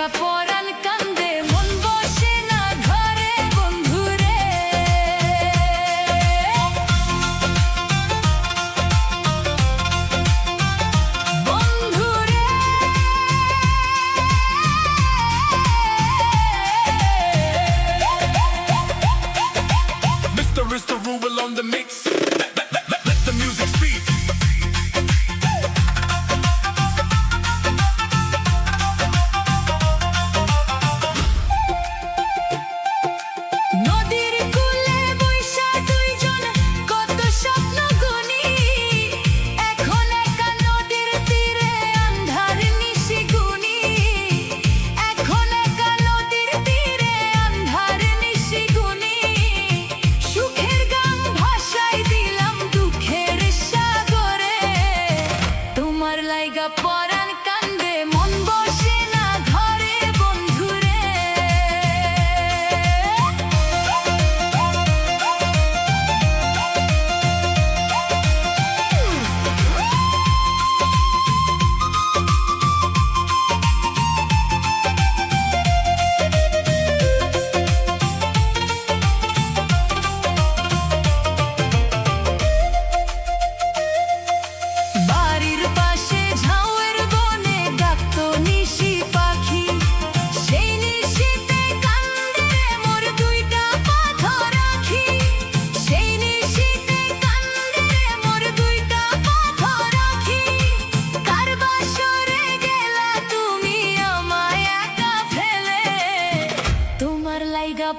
লাইগা পরাণ কান্দে মন বসে না ঘরে বন্ধুরে বন্ধুরে Mr. Rubel on the mix. Let the music speak. নদীর কূলে বৈশা দুইজন কত স্বপ্ন গুনি এখন একা নদীর তীরে আন্ধার নিশি গুনি এখন একা নদীর তীরে আন্ধার নিশি গুনি সুখের গান ভাষায় দিলাম দুঃখের সাগরে তোমার লাইগা পরাণ কান্দে মন বসে না ঘরে বন্ধুরে বাড়ির পাশে ঝাউয়ের বনে ডাকতো নিশি পাখি সেই নিশিতে কান্দে রে মোর দুইটা পা রাখি সেই নিশিতে কান্দে রে মোর দুইটা পা রাখি কার বাসরে গেলা তুমি আমায় একা ফেলে তোমার লাইগা